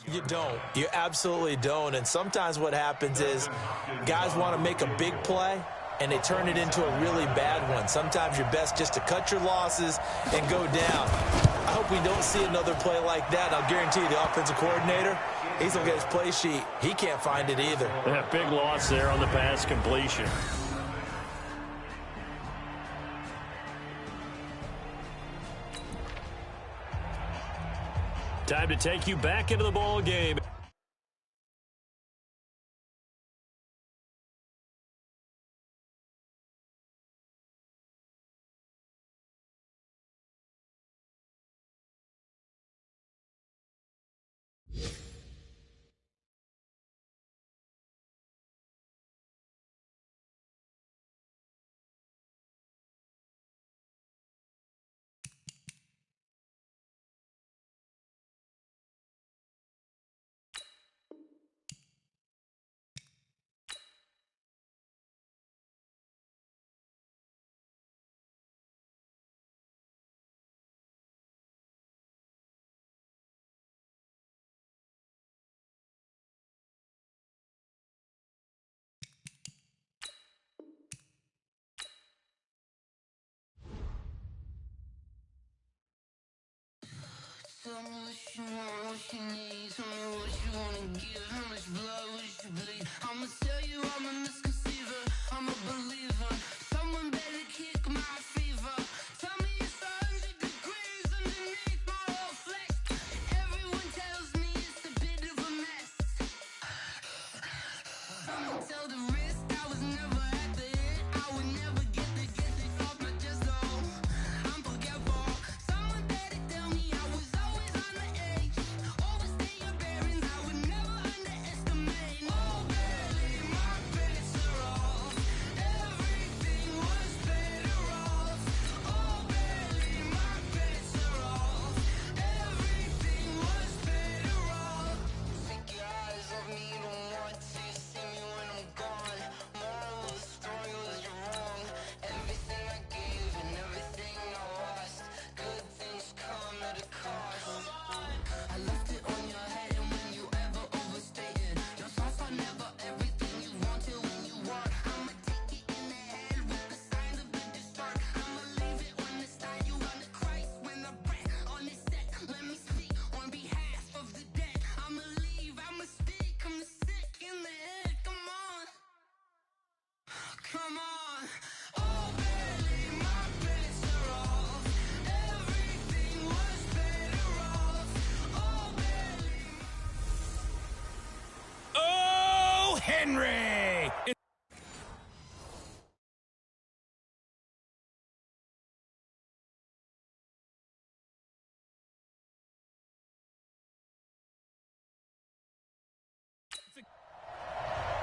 You don't. You absolutely don't. And sometimes what happens is guys want to make a big play, and they turn it into a really bad one. Sometimes you're best just to cut your losses and go down. I hope we don't see another play like that. I'll guarantee you the offensive coordinator, he's looking at his play sheet. He can't find it either. Yeah, big loss there on the pass completion. Time to take you back into the ball game. Tell me what you want, what you need. Tell me what you wanna give. How much blood would you bleed? I'ma tell you I'm a misconceiver. I'm a believer. Someone better kick my fever. Tell me it's 100 degrees underneath my whole flesh. Everyone tells me it's a bit of a mess. Someone tell the risk I was never at the end. I would never get this off my chest. Oh, I'm forgetful. Someone better tell me I was always on the edge. Overstay your bearings, I would never underestimate. Oh, barely my bets are off. Everything was better off. Oh, barely my bets are off. Everything was better off. Take your eyes off me, don't want to see me when I'm gone. Moral of the story was you're wrong. Everything I gave and everything I lost. Good things come at a cost. I left it on your head, and when you ever overstay it, your thoughts are never everything you want till when you want. I'ma take it in the head with the signs of the distort. I'ma leave it on the side. You run the Christ when the breath on this set. Let me speak on behalf of the dead. I'ma leave, I'ma speak. I'm the sick in the head. Come on, come on. Oh, barely my bets are off. Everything was better off. Oh, barely. Oh, Henry!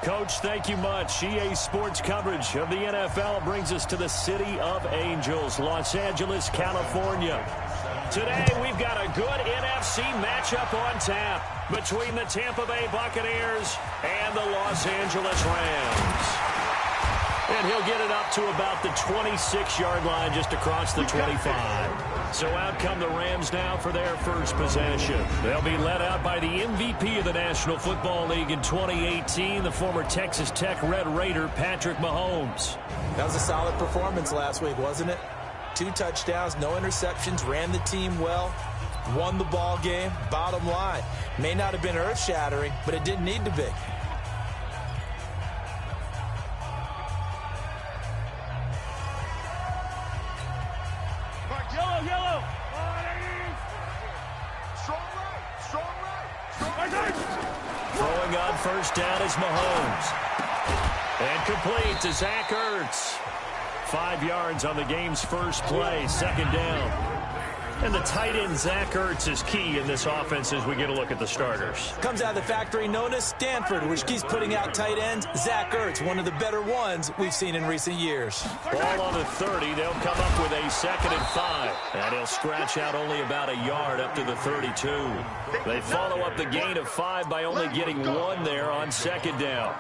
Coach, thank you much. EA Sports coverage of the NFL brings us to the City of Angels, Los Angeles, California. Today, we've got a good NFC matchup on tap between the Tampa Bay Buccaneers and the Los Angeles Rams. And he'll get it up to about the 26-yard line, just across the 25. So out come the Rams now for their first possession. They'll be led out by the MVP of the National Football League in 2018, the former Texas Tech Red Raider, Patrick Mahomes. That was a solid performance last week, wasn't it? 2 touchdowns, no interceptions, ran the team well, won the ball game. Bottom line, may not have been earth-shattering, but it didn't need to be. Yellow. Throwing on first down is Mahomes. And complete to Zach Ertz. 5 yards on the game's first play, second down. And the tight end, Zach Ertz, is key in this offense as we get a look at the starters. Comes out of the factory known as Stanford, which keeps putting out tight ends. Zach Ertz, one of the better ones we've seen in recent years. Ball on the 30. They'll come up with a 2nd and 5. And he'll scratch out only about a yard up to the 32. They follow up the gain of 5 by only getting 1 there on 2nd down.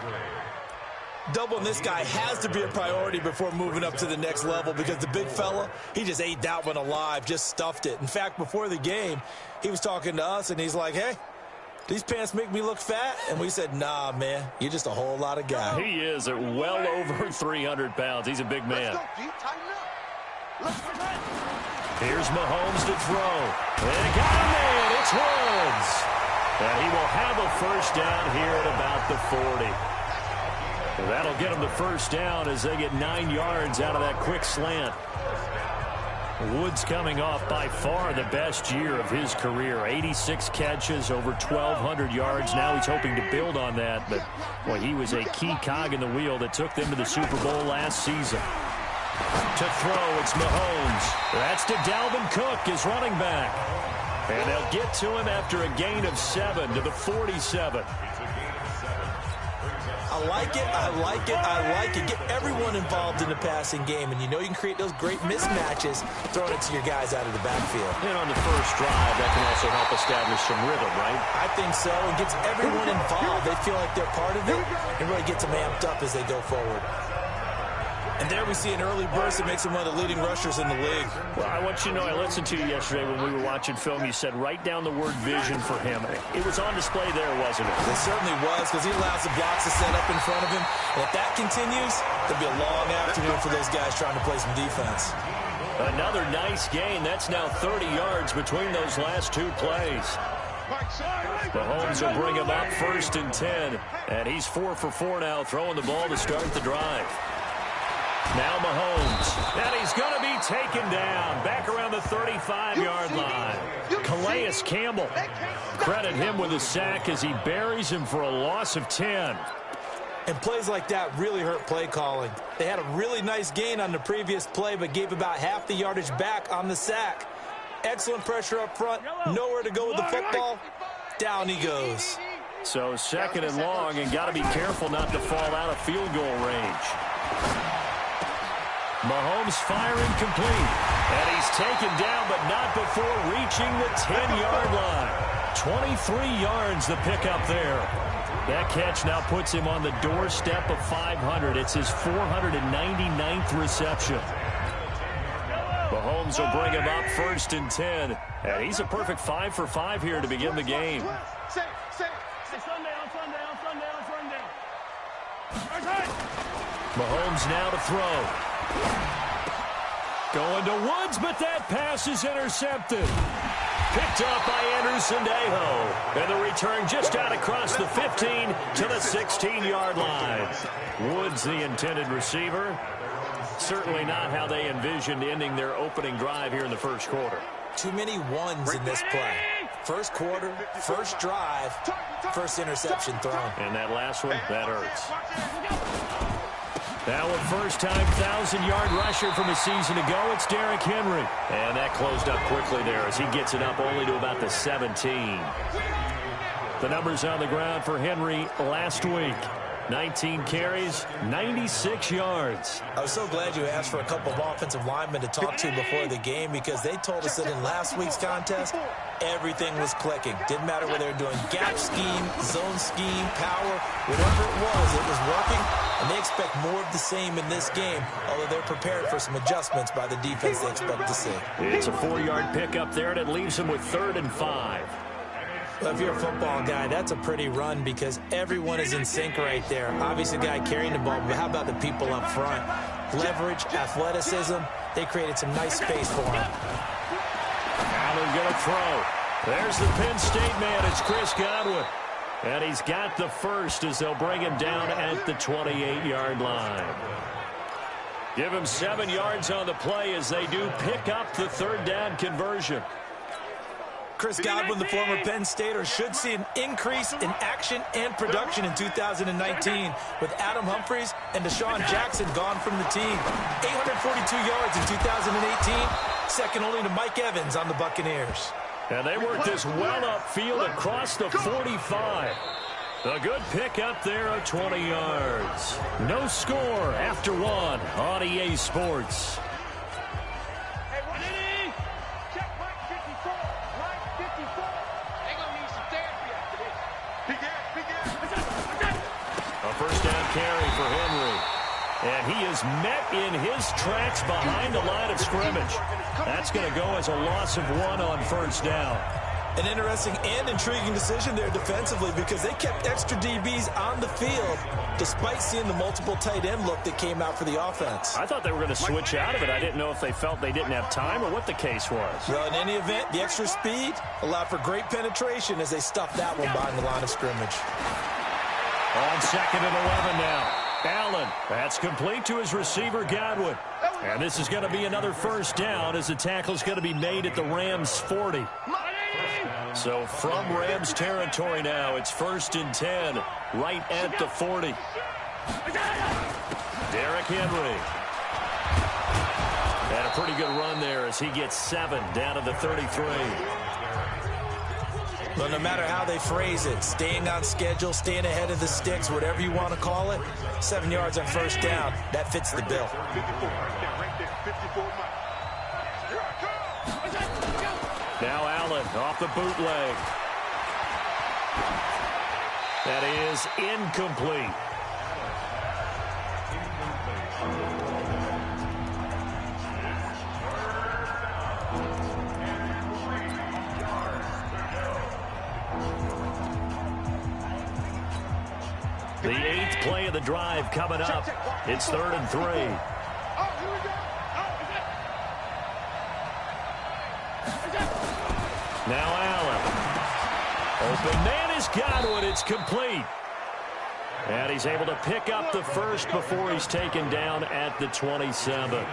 Doubling this guy has to be a priority before moving up to the next level, because the big fella, he just ate that one alive, just stuffed it. In fact, before the game, he was talking to us, and he's like, hey, these pants make me look fat? And we said, nah, man, you're just a whole lot of guy. He is at well over 300 pounds. He's a big man. Here's Mahomes to throw. And it got him in. It's Woods. And he will have a first down here at about the 40. And that'll get him the first down as they get 9 yards out of that quick slant. Woods coming off by far the best year of his career. 86 catches, over 1,200 yards. Now he's hoping to build on that. But, boy, he was a key cog in the wheel that took them to the Super Bowl last season. To throw, it's Mahomes. That's to Dalvin Cook, his running back. And they'll get to him after a gain of 7 to the 47. I like it, I like it, I like it. Get everyone involved in the passing game, and you know you can create those great mismatches throwing it to your guys out of the backfield. And on the first drive, that can also help establish some rhythm, right? I think so. It gets everyone involved. They feel like they're part of it, and really gets them amped up as they go forward. And there we see an early burst that makes him one of the leading rushers in the league. Well, I want you to know, I listened to you yesterday when we were watching film. You said write down the word vision for him. It was on display there, wasn't it? It certainly was, because he allows the blocks to set up in front of him. And if that continues, it'll be a long afternoon for those guys trying to play some defense. Another nice gain. That's now 30 yards between those last 2 plays. Mahomes will bring him up 1st and 10. And he's 4 for 4 now, throwing the ball to start the drive. Now Mahomes, and he's going to be taken down back around the 35-yard line. Calais Campbell, credit him with a sack as he buries him for a loss of 10. And plays like that really hurt play calling. They had a really nice gain on the previous play, but gave about half the yardage back on the sack. Excellent pressure up front, nowhere to go with the football. Down he goes. So 2nd and long, and got to be careful not to fall out of field goal range. Mahomes firing complete. And he's taken down, but not before reaching the 10-yard line. 23 yards the pickup there. That catch now puts him on the doorstep of 500. It's his 499th reception. Mahomes will bring him up 1st and 10. And he's a perfect 5 for 5 here to begin the game. Mahomes now to throw. Going to Woods, but that pass is intercepted. Picked up by Anderson-Dejo. And the return just out across the 15 to the 16-yard line. Woods, the intended receiver. Certainly not how they envisioned ending their opening drive here in the first quarter. Too many ones in this play. First quarter, first drive, first interception thrown. And that last one, that hurts. Now a first-time 1,000-yard rusher from a season ago, it's Derrick Henry. And that closed up quickly there as he gets it up only to about the 17. The numbers on the ground for Henry last week. 19 carries, 96 yards. I was so glad you asked for a couple of offensive linemen to talk to before the game, because they told us that in last week's contest, everything was clicking. Didn't matter whether they were doing gap scheme, zone scheme, power, whatever it was working. And they expect more of the same in this game, although they're prepared for some adjustments by the defense they expect to see. It's a 4-yard pickup there, and it leaves them with 3rd and 5. Well, if you're a football guy, that's a pretty run, because everyone is in sync right there. Obviously, the guy carrying the ball, but how about the people up front? Leverage, athleticism, they created some nice space for him. Allen going to throw. There's the Penn State man. It's Chris Godwin. And he's got the first as they'll bring him down at the 28-yard line. Give him 7 yards on the play as they do pick up the 3rd down conversion. Chris Godwin, the former Penn Stater, should see an increase in action and production in 2019 with Adam Humphries and Deshaun Jackson gone from the team. 842 yards in 2018, second only to Mike Evans on the Buccaneers. And they work this well upfield across the 45. A good pick up there of 20 yards. No score after 1 on EA Sports. A first down carry for Henry. And he is met in his tracks behind the line of scrimmage. That's going to go as a loss of 1 on first down. An interesting and intriguing decision there defensively because they kept extra DBs on the field despite seeing the multiple tight end look that came out for the offense. I thought they were going to switch out of it. I didn't know if they felt they didn't have time or what the case was. Well, in any event, the extra speed allowed for great penetration as they stuffed that one behind the line of scrimmage. On 2nd and 11 now. Allen, that's complete to his receiver, Godwin. And this is going to be another first down as the tackle is going to be made at the Rams' 40. So from Rams territory now, it's 1st and 10, right at the 40. Derrick Henry. And a pretty good run there as he gets 7 down to the 33. Well, no matter how they phrase it, staying on schedule, staying ahead of the sticks, whatever you want to call it, 7 yards on first down, that fits the bill. Now Allen off the bootleg. That is incomplete. The 8th play of the drive coming up. It's 3rd and 3. Now Allen. Open man is Godwin. It's complete. And he's able to pick up the first before he's taken down at the 27.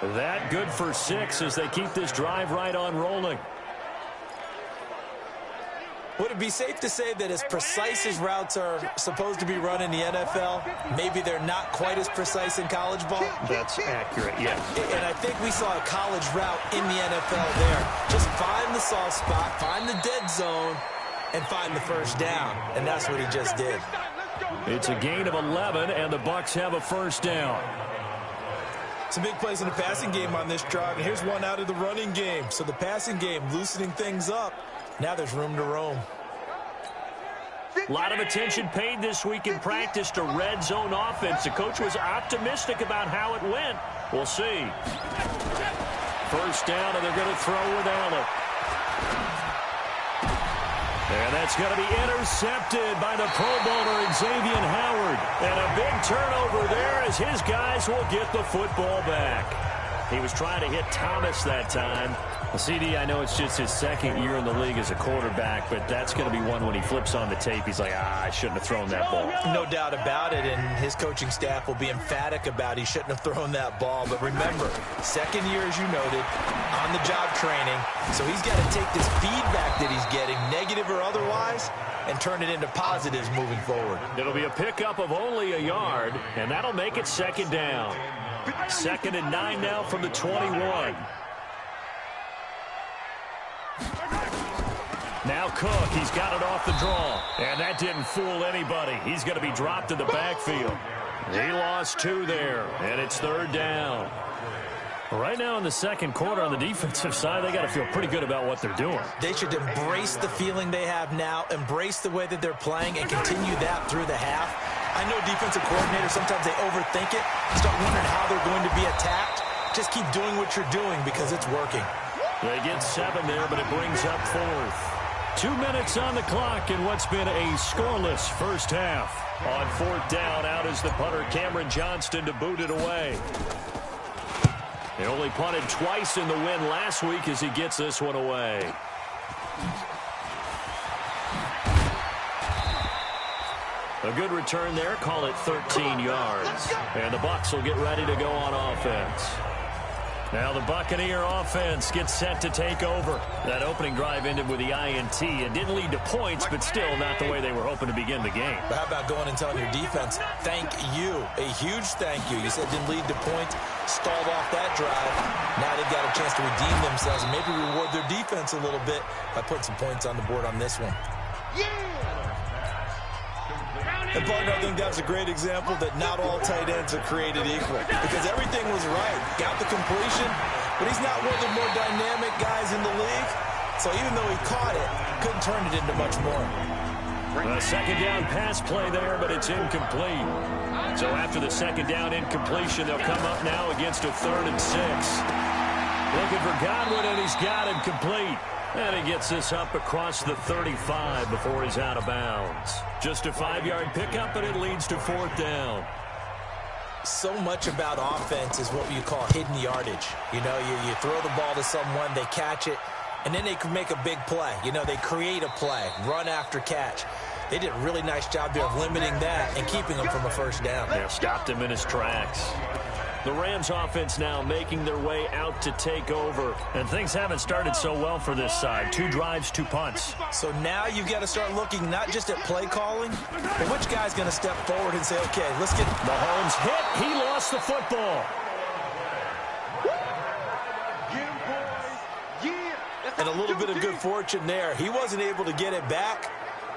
That good for 6 as they keep this drive right on rolling. Would it be safe to say that as precise as routes are supposed to be run in the NFL, maybe they're not quite as precise in college ball? That's accurate, yeah. And I think we saw a college route in the NFL there. Just find the soft spot, find the dead zone, and find the first down. And that's what he just did. It's a gain of 11, and the Bucs have a first down. Some big plays in the passing game on this drive, and here's one out of the running game. So the passing game loosening things up. Now there's room to roam. A lot of attention paid this week in practice to red zone offense. The coach was optimistic about how it went. We'll see. First down, and they're going to throw with Allen. And that's going to be intercepted by the Pro Bowler Xavier Howard. And a big turnover there as his guys will get the football back. He was trying to hit Thomas that time. CD, I know it's just his 2nd year in the league as a quarterback, but that's going to be one when he flips on the tape. He's like, I shouldn't have thrown that ball. No doubt about it, and his coaching staff will be emphatic about he shouldn't have thrown that ball. But remember, 2nd year, as you noted, on-the-job training. So he's got to take this feedback that he's getting, negative or otherwise, and turn it into positives moving forward. It'll be a pickup of only a yard, and that'll make it 2nd down. 2nd and 9 now from the 21. Now Cook, he's got it off the draw. And that didn't fool anybody. He's going to be dropped in the backfield. He lost 2 there, and it's 3rd down. Right now in the 2nd quarter on the defensive side, they got to feel pretty good about what they're doing. They should embrace the feeling they have now, embrace the way that they're playing, and continue that through the half. I know defensive coordinators, sometimes they overthink it, start wondering how they're going to be attacked. Just keep doing what you're doing because it's working. They get 7 there, but it brings up 4th. 2 minutes on the clock in what's been a scoreless first half. On 4th down, out is the punter Cameron Johnston to boot it away. He only punted twice in the win last week as he gets this one away. A good return there, call it 13 yards. And the Bucs will get ready to go on offense. Now the Buccaneer offense gets set to take over. That opening drive ended with the INT. It didn't lead to points, but still not the way they were hoping to begin the game. But how about going and telling your defense, thank you, a huge thank you. You said it didn't lead to points, stalled off that drive. Now they've got a chance to redeem themselves and maybe reward their defense a little bit by putting some points on the board on this one. And partner, I think that's a great example that not all tight ends are created equal because everything was right. Got the completion, but he's not one of the more dynamic guys in the league. So even though he caught it, couldn't turn it into much more. A 2nd down pass play there, but it's incomplete. So after the 2nd down incompletion, they'll come up now against a 3rd and 6. Looking for Godwin, and he's got him complete. And he gets this up across the 35 before he's out of bounds. Just a 5-yard pickup, and it leads to 4th down. So much about offense is what you call hidden yardage. You know, you throw the ball to someone, they catch it, and then they can make a big play. You know, they create a play, run after catch. They did a really nice job there of limiting that and keeping him from a first down. Yeah, stopped him in his tracks. The Rams offense now making their way out to take over. And things haven't started so well for this side. 2 drives, 2 punts. So now you've got to start looking not just at play calling, but which guy's going to step forward and say, okay, let's get... Mahomes hit. He lost the football. And a little bit of good fortune there. He wasn't able to get it back,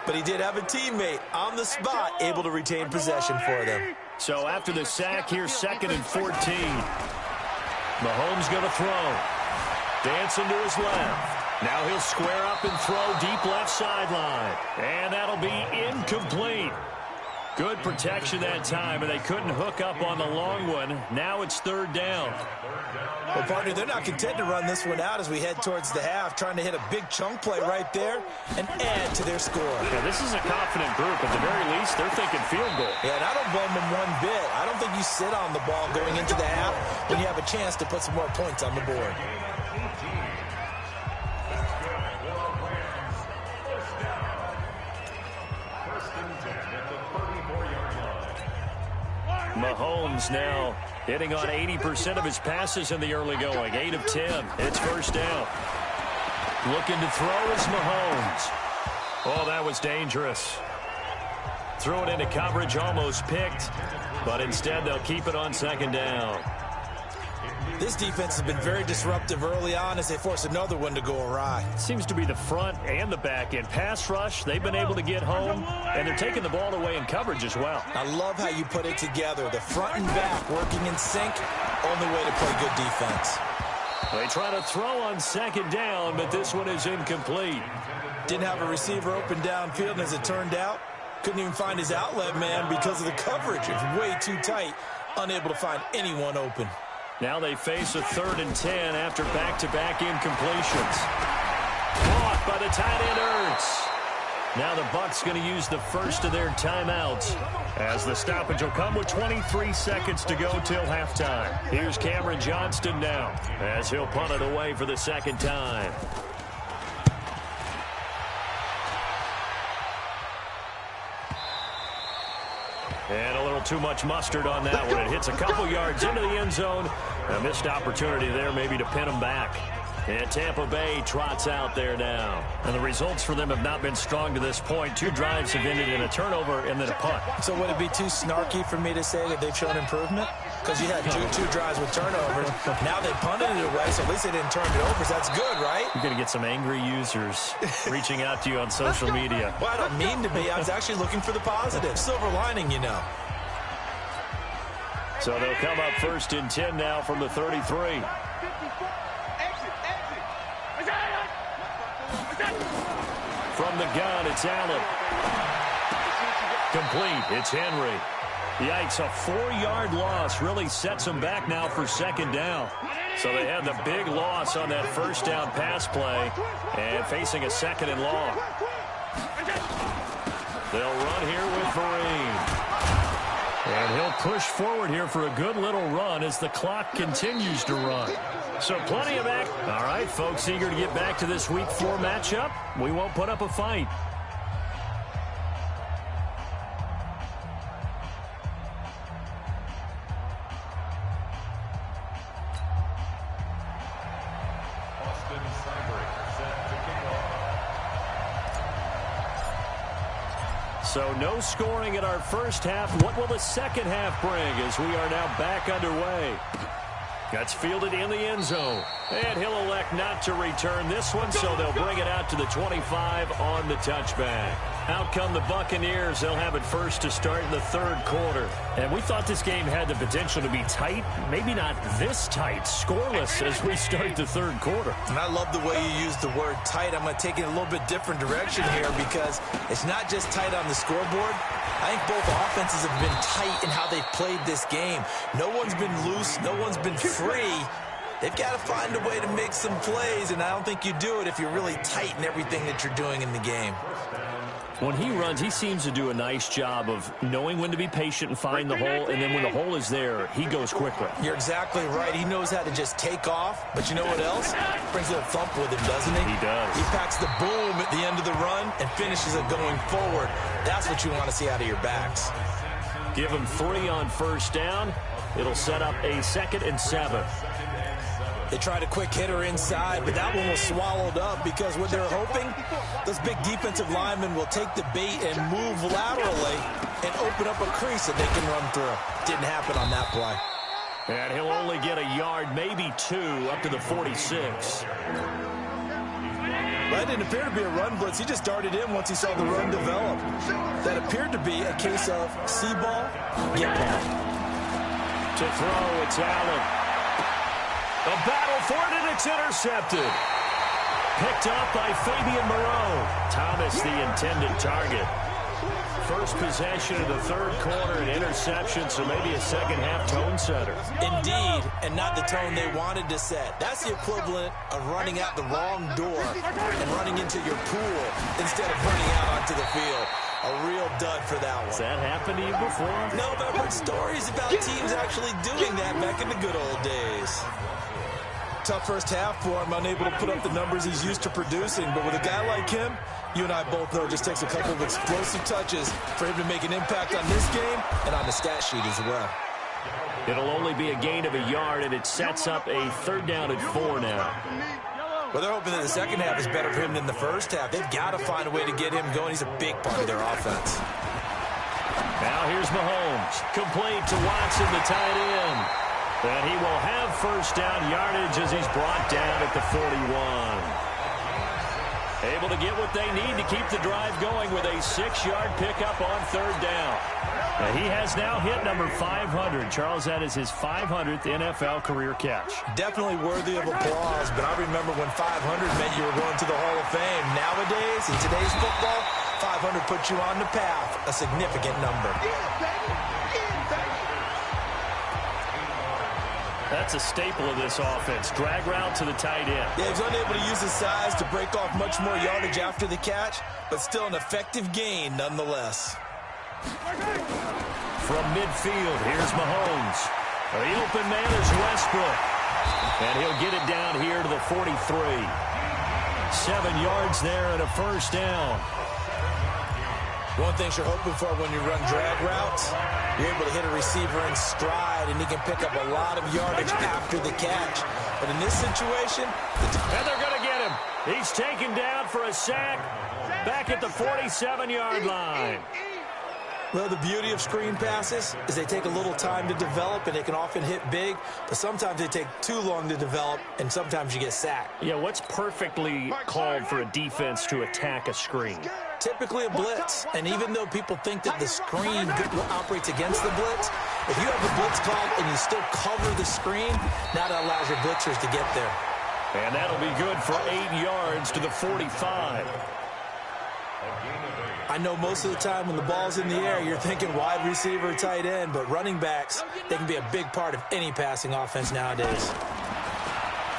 but he did have a teammate on the spot able to retain possession for them. So after the sack, here's 2nd and 14. Mahomes going to throw. Dancing to his left. Now he'll square up and throw deep left sideline. And that'll be incomplete. Good protection that time, and they couldn't hook up on the long one. Now it's 3rd down. Well, partner, they're not content to run this one out as we head towards the half, trying to hit a big chunk play right there and add to their score. Yeah, this is a confident group. At the very least, they're thinking field goal. Yeah, and I don't blame them one bit. I don't think you sit on the ball going into the half when you have a chance to put some more points on the board. Mahomes now hitting on 80% of his passes in the early going. 8 of 10. It's 1st down. Looking to throw is Mahomes. Oh, that was dangerous. Threw it into coverage, almost picked. But instead, they'll keep it on 2nd down. This defense has been very disruptive early on as they force another one to go awry. Seems to be the front and the back end. Pass rush, they've been able to get home, and they're taking the ball away in coverage as well. I love how you put it together. The front and back working in sync, only way to play good defense. They try to throw on 2nd down, but this one is incomplete. Didn't have a receiver open downfield, and as it turned out, couldn't even find his outlet man because of the coverage. It was way too tight, unable to find anyone open. Now they face a 3rd and 10 after back-to-back incompletions. Caught by the tight end Ertz. Now the Bucs going to use the first of their timeouts as the stoppage will come with 23 seconds to go till halftime. Here's Cameron Johnston now as he'll punt it away for the 2nd time. And a little too much mustard on that one. It hits a couple yards into the end zone. A missed opportunity there maybe to pin them back. And Tampa Bay trots out there now. And the results for them have not been strong to this point. 2 drives have ended in a turnover and then a punt. So would it be too snarky for me to say that they've shown improvement? Because you had two drives with turnovers. Now they punted it away, so at least they didn't turn it over. So that's good, right? You're going to get some angry users reaching out to you on social media. Well, I don't mean to be. I was actually looking for the positive. Silver lining, you know. So they'll come up 1st and 10 now from the 33. From the gun, it's Allen. Complete. It's Henry. Yikes, a 4-yard loss really sets them back now for 2nd down. So they had the big loss on that 1st down pass play and facing a 2nd and long. They'll run here with Vereen. And he'll push forward here for a good little run as the clock continues to run. So plenty of act. All right, folks, eager to get back to this Week 4 matchup. We won't put up a fight. So no scoring in our first half. What will the 2nd half bring as we are now back underway? That's fielded in the end zone. And he'll elect not to return this one, so they'll bring it out to the 25 on the touchback. Out come the Buccaneers. They'll have it first to start in the 3rd quarter. And we thought this game had the potential to be tight. Maybe not this tight, scoreless as we start the 3rd quarter. And I love the way you use the word tight. I'm going to take it in a little bit different direction here because it's not just tight on the scoreboard. I think both offenses have been tight in how they've played this game. No one's been loose. No one's been free. They've got to find a way to make some plays, and I don't think you do it if you're really tight in everything that you're doing in the game. When he runs, he seems to do a nice job of knowing when to be patient and find the hole, and then when the hole is there, he goes quickly. You're exactly right. He knows how to just take off, but you know what else? Brings a little thump with him, doesn't he? He does. He packs the boom at the end of the run and finishes it going forward. That's what you want to see out of your backs. Give him 3 on first down. It'll set up a 2nd and 7. They tried a quick hitter inside, but that one was swallowed up because what they're hoping, those big defensive linemen will take the bait and move laterally and open up a crease that they can run through. Didn't happen on that play. And he'll only get a yard, maybe 2, up to the 46. That didn't appear to be a run blitz. He just darted in once he saw the run develop. That appeared to be a case of see ball, get ball. To throw, it's Allen. A battle for it, and it's intercepted. Picked up by Fabian Moreau. Thomas, the intended target. First possession of the third quarter, an interception, so maybe a second-half tone setter. Indeed, and not the tone they wanted to set. That's the equivalent of running out the wrong door and running into your pool instead of running out onto the field. A real dud for that one. Has that happened to you before? No, but I've heard stories about teams actually doing that back in the good old days. Tough first half for him, unable to put up the numbers he's used to producing. But with a guy like him, you and I both know it just takes a couple of explosive touches for him to make an impact on this game and on the stat sheet as well. It'll only be a gain of a yard, and it sets up a 3rd down and 4 now. Well, they're hoping that the second half is better for him than the first half. They've got to find a way to get him going. He's a big part of their offense. Now here's Mahomes. Complete to Watson, the tight end. And he will have first down yardage as he's brought down at the 41. Able to get what they need to keep the drive going with a 6-yard pickup on 3rd down. And he has now hit number 500. Charles, that is his 500th NFL career catch. Definitely worthy of applause, but I remember when 500 meant you were going to the Hall of Fame. Nowadays, in today's football, 500 puts you on the path, a significant number. That's a staple of this offense. Drag route to the tight end. Yeah, he's unable to use his size to break off much more yardage after the catch, but still an effective gain nonetheless. From midfield, here's Mahomes. The open man is Westbrook. And he'll get it down here to the 43. 7 yards there and a first down. One thing you're hoping for when you run drag routes, you're able to hit a receiver in stride, and he can pick up a lot of yardage after the catch. But in this situation... And they're going to get him. He's taken down for a sack back at the 47-yard line. Well, the beauty of screen passes is they take a little time to develop, and they can often hit big, but sometimes they take too long to develop, and sometimes you get sacked. Yeah, what's perfectly called for a defense to attack a screen? Typically a blitz, and even though people think that the screen operates against the blitz, if you have the blitz called and you still cover the screen, now that allows your blitzers to get there. And that'll be good for 8 yards to the 45. I know most of the time when the ball's in the air, you're thinking wide receiver, tight end, but running backs, they can be a big part of any passing offense nowadays.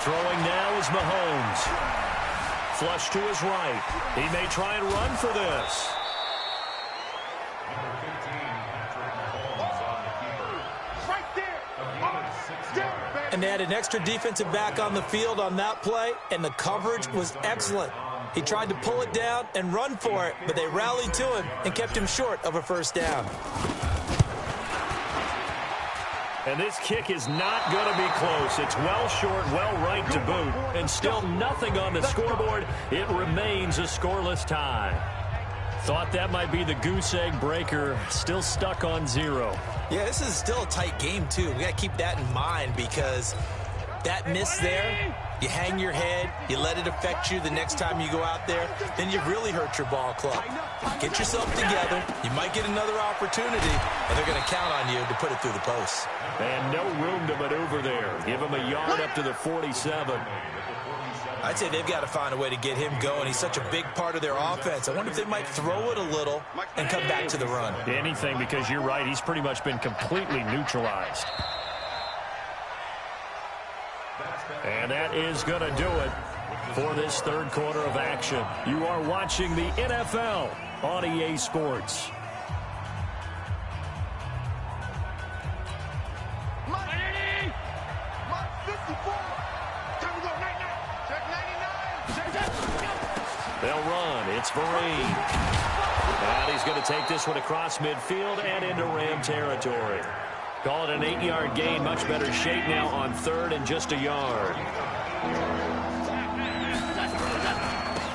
Throwing now is Mahomes. Flush to his right. He may try and run for this. And they had an extra defensive back on the field on that play, and the coverage was excellent. He tried to pull it down and run for it, but they rallied to him and kept him short of a first down. And this kick is not going to be close. It's well short, well right to boot, and still nothing on the scoreboard. It remains a scoreless tie. Thought that might be the goose egg breaker. Still stuck on 0. Yeah, this is still a tight game, too. We got to keep that in mind because that miss there, you hang your head, you let it affect you the next time you go out there, then you really hurt your ball club. Get yourself together. You might get another opportunity, and they're going to count on you to put it through the post. And no room to maneuver there. Give him a yard up to the 47. I'd say they've got to find a way to get him going. He's such a big part of their offense. I wonder if they might throw it a little and come back to the run. Anything, because you're right. He's pretty much been completely neutralized. And that is going to do it for this third quarter of action. You are watching the NFL on EA Sports. They'll run. It's Vereen. And he's going to take this one across midfield and into Ram territory. Call it an 8-yard gain. Much better shape now on third and just a yard.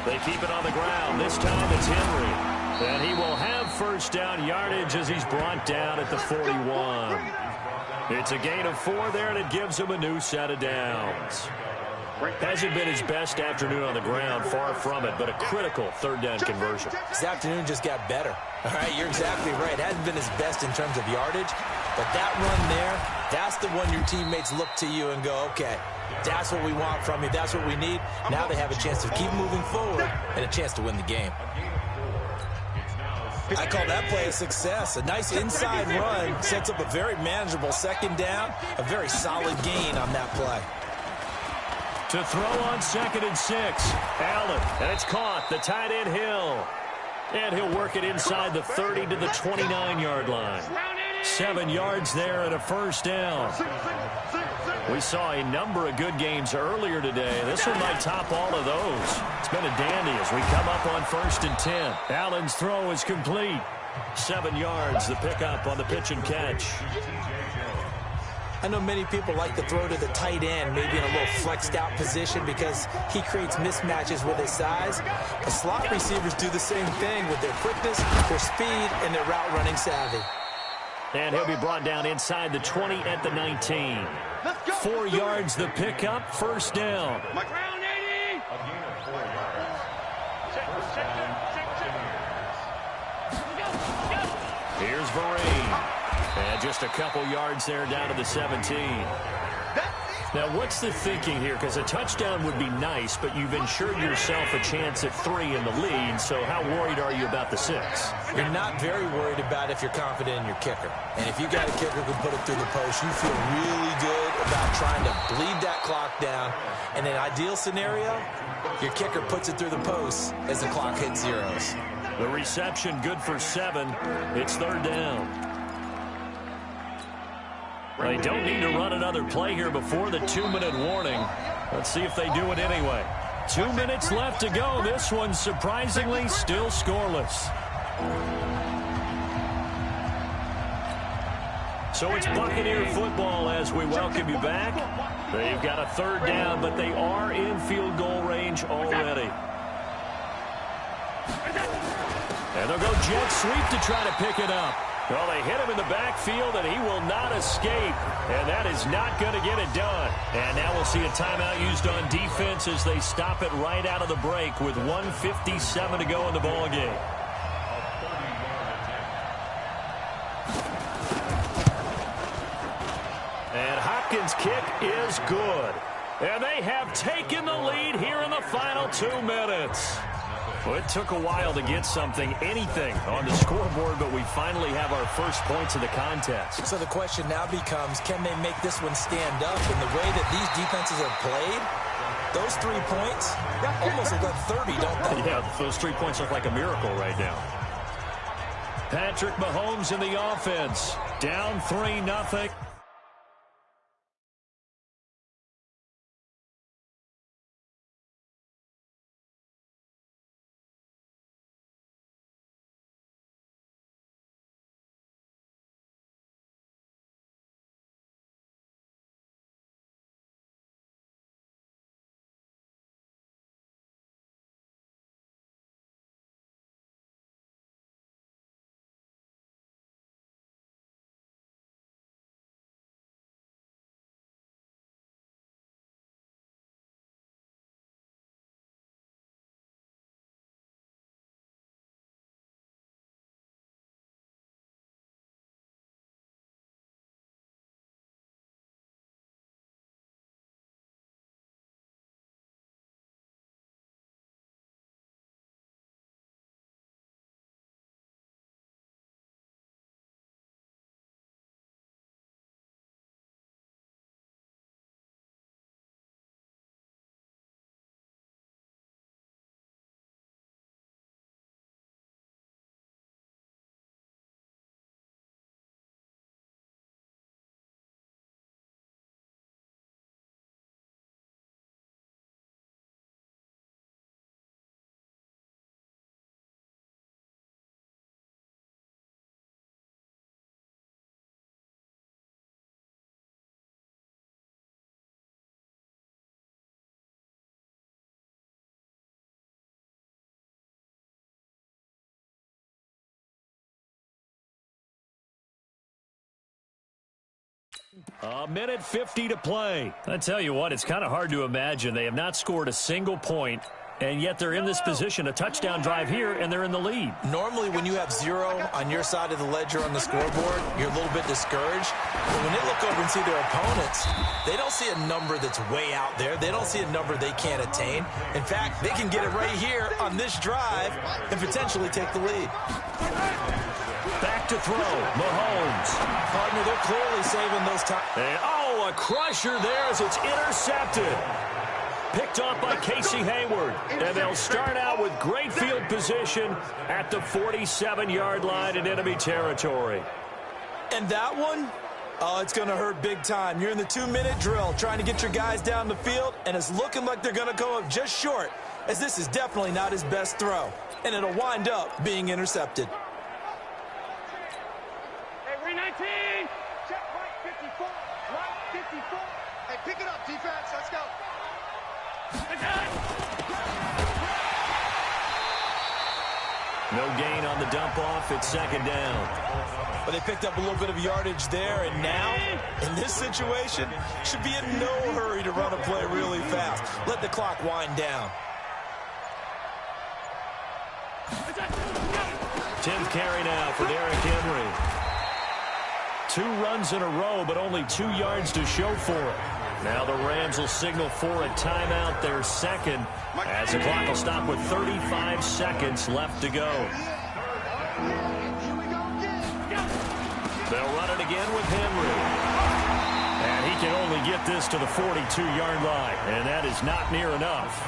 They keep it on the ground. This time it's Henry. And he will have first down yardage as he's brought down at the 41. It's a gain of 4 there, and it gives him a new set of downs. Hasn't been his best afternoon on the ground, far from it, but a critical third down conversion. This afternoon just got better. All right, you're exactly right. Hasn't been his best in terms of yardage, but that run there, that's the one your teammates look to you and go, okay, that's what we want from you. That's what we need. Now they have a chance to keep moving forward and a chance to win the game. I call that play a success. A nice inside run sets up a very manageable second down, a very solid gain on that play. To throw on 2nd and 6. Allen, and it's caught. The tight end Hill. And he'll work it inside the 30 to the 29-yard line. 7 yards there and a first down. We saw a number of good games earlier today. This one might top all of those. It's been a dandy as we come up on 1st and 10. Allen's throw is complete. 7 yards, the pickup on the pitch and catch. I know many people like to throw to the tight end, maybe in a little flexed out position because he creates mismatches with his size. But slot receivers do the same thing with their quickness, their speed, and their route running savvy. And he'll be brought down inside the 20 at the 19. 4 yards the pickup, first down. Here's Vereen. And just a couple yards there down to the 17. Now, what's the thinking here? Because a touchdown would be nice, but you've ensured yourself a chance at 3 in the lead, so how worried are you about the 6? You're not very worried about if you're confident in your kicker. And if you got a kicker who can put it through the post, you feel really good about trying to bleed that clock down. In an ideal scenario, your kicker puts it through the post as the clock hits zeros. The reception good for 7. It's third down. They don't need to run another play here before the 2-minute warning. Let's see if they do it anyway. 2 minutes left to go. This one, surprisingly, still scoreless. So it's Buccaneer football as we welcome you back. They've got a third down, but they are in field goal range already. And they'll go jet sweep to try to pick it up. Well, they hit him in the backfield, and he will not escape. And that is not going to get it done. And now we'll see a timeout used on defense as they stop it right out of the break with 1:57 to go in the ballgame. And Hopkins' kick is good. And they have taken the lead here in the final 2 minutes. Well, it took a while to get something, anything, on the scoreboard, but we finally have our first points of the contest. So the question now becomes, can they make this one stand up? And the way that these defenses have played, those 3 points almost look like 30, don't they? Yeah, those 3 points look like a miracle right now. Patrick Mahomes in the offense, down 3-0. A minute 50 to play. I tell you what, it's kind of hard to imagine. They have not scored a single point, and yet they're in this position, a touchdown drive here, and they're in the lead. Normally, when you have 0 on your side of the ledger on the scoreboard, you're a little bit discouraged. But when they look over and see their opponents, they don't see a number that's way out there. They don't see a number they can't attain. In fact, they can get it right here on this drive and potentially take the lead. Back to throw, Mahomes. Partner, they're clearly saving those time. And, a crusher there as it's intercepted. Picked off by Casey Hayward. And they'll start out with great field position at the 47-yard line in enemy territory. And that one, it's going to hurt big time. You're in the 2-minute drill trying to get your guys down the field, and it's looking like they're going to come up just short, as this is definitely not his best throw. And it'll wind up being intercepted. Hey, 19. Check right 54. Right 54. Hey, pick it up, defense. Let's go. No gain on the dump off. It's second down. But they picked up a little bit of yardage there, and now, in this situation, should be in no hurry to run a play really fast. Let the clock wind down. 10th carry now for Derrick Henry. 2 runs in a row, but only 2 yards to show for it. Now the Rams will signal for a timeout, their second, as the clock will stop with 35 seconds left to go. They'll run it again with Henry. And he can only get this to the 42-yard line, and that is not near enough.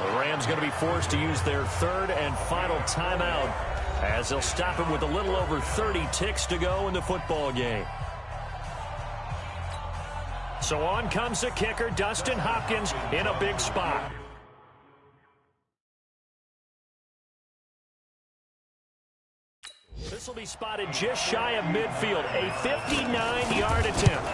The Rams going to be forced to use their third and final timeout, as they'll stop it with a little over 30 ticks to go in the football game. So on comes the kicker, Dustin Hopkins, in a big spot. This will be spotted just shy of midfield, a 59-yard attempt.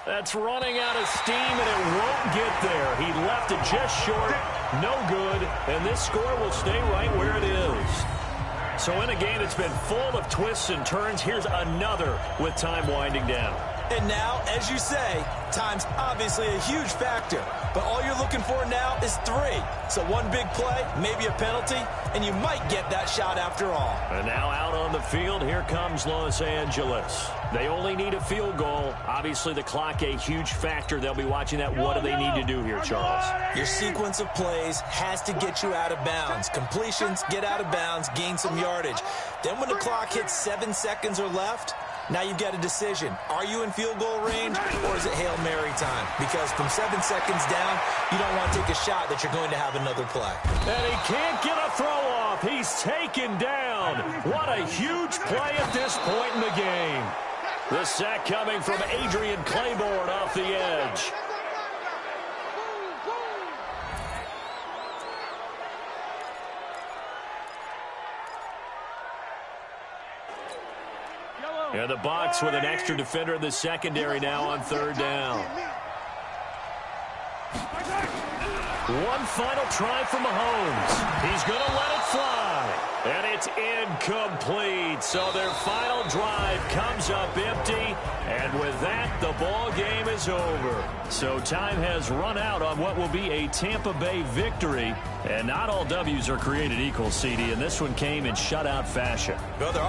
That's running out of steam, and it won't get there. He left it just short, no good, and this score will stay right where it is. So in a game that's been full of twists and turns, here's another with time winding down. And now, as you say, time's obviously a huge factor. But all you're looking for now is 3. So one big play, maybe a penalty, and you might get that shot after all. And now out on the field, here comes Los Angeles. They only need a field goal. Obviously, the clock a huge factor. They'll be watching that. What do they need to do here, Charles? Your sequence of plays has to get you out of bounds. Completions, get out of bounds, gain some yardage. Then when the clock hits 7 seconds or left, now you've got a decision. Are you in field goal range, or is it Hail Mary time? Because from 7 seconds down, you don't want to take a shot that you're going to have another play. And he can't get a throw off. He's taken down. What a huge play at this point in the game. The sack coming from Adrian Claiborne off the edge. And the Bucs with an extra defender in the secondary now on third down. One final try for Mahomes. He's going to let it fly. And it's incomplete. So their final drive comes up empty. And with that, the ball game is over. So time has run out on what will be a Tampa Bay victory. And not all W's are created equal, CD. And this one came in shutout fashion. Well, they're